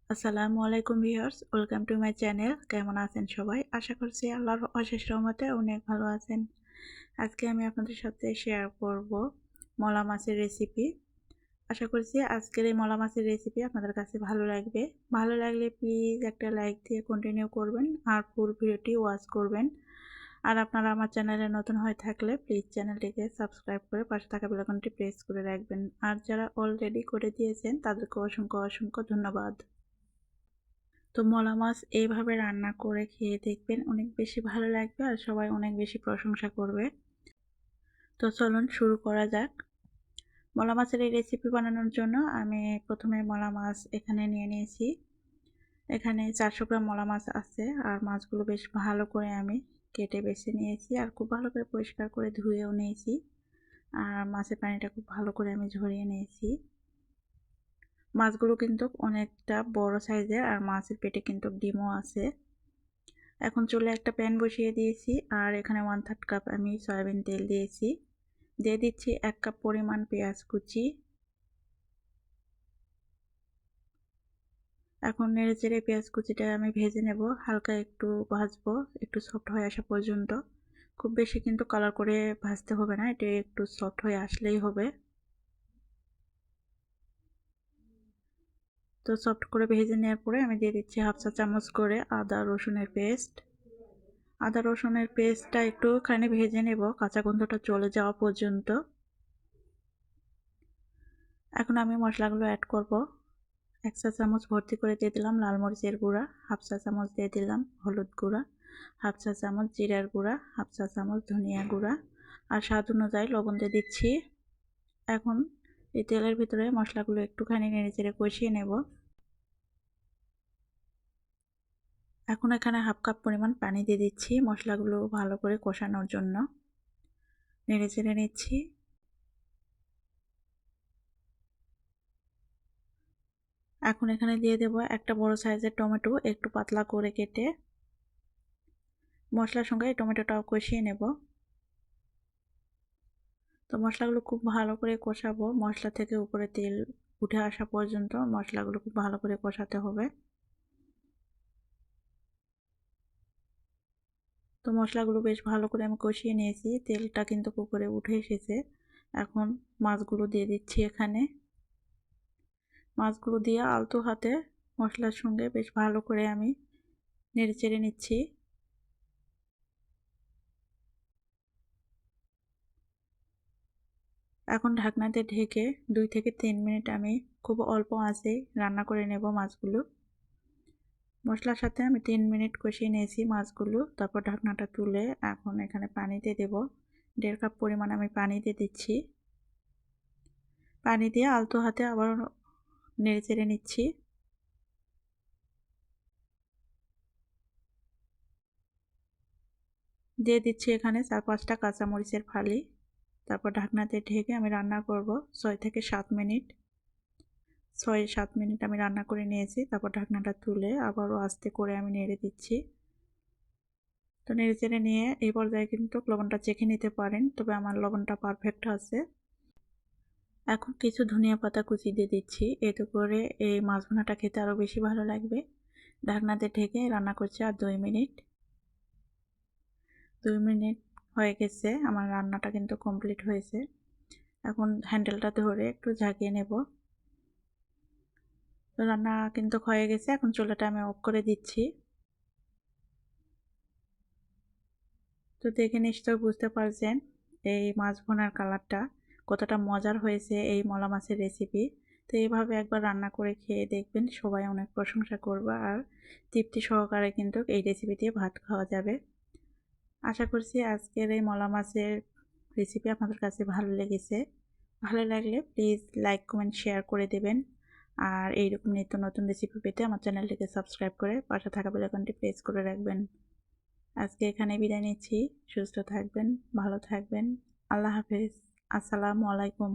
আসসালামু আলাইকুম viewers, welcome to my channel. কেমন আছেন সবাই? আশা করছি আল্লাহর অশেষ রহমতে অনেক ভালো আছেন। আজকে আমি আপনাদের সাথে শেয়ার করব মলা মাছের রেসিপি। আশা করছি আজকের এই মলা মাছের রেসিপি আপনাদের কাছে ভালো লাগবে। ভালো লাগলে প্লিজ একটা লাইক দিয়ে কন্টিনিউ করবেন আর ফুল ভিডিওটি ওয়াচ করবেন। আর আপনারা আমার চ্যানেলে নতুন হয়ে থাকলে প্লিজ চ্যানেলটিকে সাবস্ক্রাইব করে পাশে থাকা বেল আইকনটি প্রেস করে রাখবেন। আর যারা অলরেডি করে দিয়েছেন তাদেরকে অসংখ্য অসংখ্য ধন্যবাদ। তো মলা মাছ এইভাবে রান্না করে খেয়ে দেখবেন, অনেক বেশি ভালো লাগবে আর সবাই অনেক বেশি প্রশংসা করবে। তো চলুন শুরু করা যাক। মলা মাছের এই রেসিপি বানানোর জন্য আমি প্রথমে মলা মাছ এখানে নিয়ে নিয়েছি। এখানে 400 গ্রাম মলা মাছ আছে আর মাছগুলো বেশ ভালো করে আমি কেটে বেছে নিয়েছি আর খুব ভালো করে পরিষ্কার করে ধুয়েও নিয়েছি। আর মাছের পানিটা খুব ভালো করে আমি ঝরিয়ে নিয়েছি। মাছগুলো কিন্তু অনেকটা বড় সাইজের আর মাছের পেটে কিন্তু ডিমও আছে। এখন চুলায় একটা প্যান বসিয়ে দিয়েছি আর এখানে 1/3 কাপ আমি সয়াবিন তেল দিয়েছি। দিয়ে দিচ্ছি 1 কাপ পরিমাণ পেঁয়াজ কুচি। এখন নেড়েচেড়ে পেঁয়াজ কুচিটা আমি ভেজে নেব, হালকা একটু ভাজবো, একটু সফট হয়ে আসা পর্যন্ত। খুব বেশি কিন্তু কালার করে ভাজতে হবে না, এটা একটু সফট হয়ে আসলেই হবে। তো সফট করে ভেজে নেওয়ার পরে আমি দিয়ে দিচ্ছি 1/2 চা চামচ করে আদা রসুনের পেস্ট। আদা রসুনের পেস্টটা একটুখানি ভেজে নেব কাঁচা গন্ধটা চলে যাওয়া পর্যন্ত। এখন আমি মশলাগুলো অ্যাড করব। 1 চা চামচ ভর্তি করে দিয়ে দিলাম লাল মরিচের গুঁড়া, 1/2 চা চামচ দিয়ে দিলাম হলুদ গুঁড়া, 1/2 চা চামচ জিরার গুঁড়া, 1/2 চা চামচ ধনিয়া গুঁড়া আর স্বাদ অনুযায়ী লবণ দিয়ে দিচ্ছি। এখন এই তেলের ভিতরে মশলাগুলো একটুখানি নেড়েচেড়ে কষিয়ে নেব। এখন এখানে 1/2 কাপ পরিমাণ পানি দিয়ে দিচ্ছি মশলাগুলো ভালো করে কষানোর জন্য। নেড়েচেড়ে নিচ্ছি। এখন এখানে দিয়ে দেব একটা বড় সাইজের টমেটো, একটু পাতলা করে কেটে। মশলার সঙ্গে এই টমেটোটাও কষিয়ে নেব। তো মশলাগুলো খুব ভালো করে কষাবো, মশলা থেকে উপরে তেল উঠে আসা পর্যন্ত মশলাগুলো খুব ভালো করে কষাতে হবে। তো মশলাগুলো বেশ ভালো করে আমি কষিয়ে নিয়েছি, তেলটা কিন্তু উপরে উঠে এসেছে। এখন মাছগুলো দিয়ে দিচ্ছি এখানে। মাছগুলো দিয়ে আলতো হাতে মশলার সঙ্গে বেশ ভালো করে আমি নেড়েচেড়ে নিচ্ছি। এখন ঢাকনাতে ঢেকে 2 থেকে 3 মিনিট আমি খুব অল্প আঁচে রান্না করে নেব মাছগুলো। মশলার সাথে আমি 3 মিনিট কষিয়ে নিয়েছি মাছগুলো। তারপর ঢাকনাটা তুলে এখন এখানে পানি দিয়ে দেব। 1.5 কাপ পরিমাণ আমি পানি দিয়ে দিচ্ছি। পানি দিয়ে আলতো হাতে আবার নেড়েচেড়ে নিচ্ছি। দিয়ে দিচ্ছি এখানে 4-5টা কাঁচামরিচের ফালি। তারপর ঢাকনাতে ঢেকে আমি রান্না করব 6 থেকে 7 মিনিট। 6-7 মিনিট আমি রান্না করে নিয়েছি। তারপর ঢাকনাটা তুলে আবারও আস্তে করে আমি নেড়ে দিচ্ছি। তো নেড়েচেড়ে নিয়ে এই পর্যায়ে কিন্তু লবণটা চেখে নিতে পারেন, তবে আমার লবণটা পারফেক্ট আছে। এখন কিছু ধনিয়া পাতা কুচি দিয়ে দিচ্ছি, এতে করে এই মাছ ভুনাটা খেতে আরও বেশি ভালো লাগবে। ঢাকনাতে ঢেকে রান্না করছি আর 2 মিনিট। 2 মিনিট হয়ে গেছে, আমার রান্নাটা কিন্তু কমপ্লিট হয়েছে। এখন হ্যান্ডেলটা ধরে একটু ঝাঁকিয়ে নেব। তো রান্না কিন্তু হয়ে গেছে, এখন চুলাটা আমি অফ করে দিচ্ছি। তো দেখে নিশ্চয়ই বুঝতে পারছেন এই মাছ ভুনার কালারটা কতটা মজার হয়েছে এই মলা মাছের রেসিপি। তো এইভাবে একবার রান্না করে খেয়ে দেখবেন, সবাই অনেক প্রশংসা করবে আর তৃপ্তি সহকারে কিন্তু এই রেসিপি দিয়ে ভাত খাওয়া যাবে। আশা করছি আজকের এই মলা মাছের রেসিপি আপনাদের কাছে ভালো লেগেছে। ভালো লাগলে প্লিজ লাইক কমেন্ট শেয়ার করে দেবেন। আর এইরকম নিত্য নতুন রেসিপি পেতে আমার চ্যানেলটিকে সাবস্ক্রাইব করে পাশে থাকা বেল আইকনটি প্রেস করে রাখবেন। আজকে এখানে বিদায় নিচ্ছি। সুস্থ থাকবেন, ভালো থাকবেন। আল্লাহ হাফেজ। আসসালামু আলাইকুম।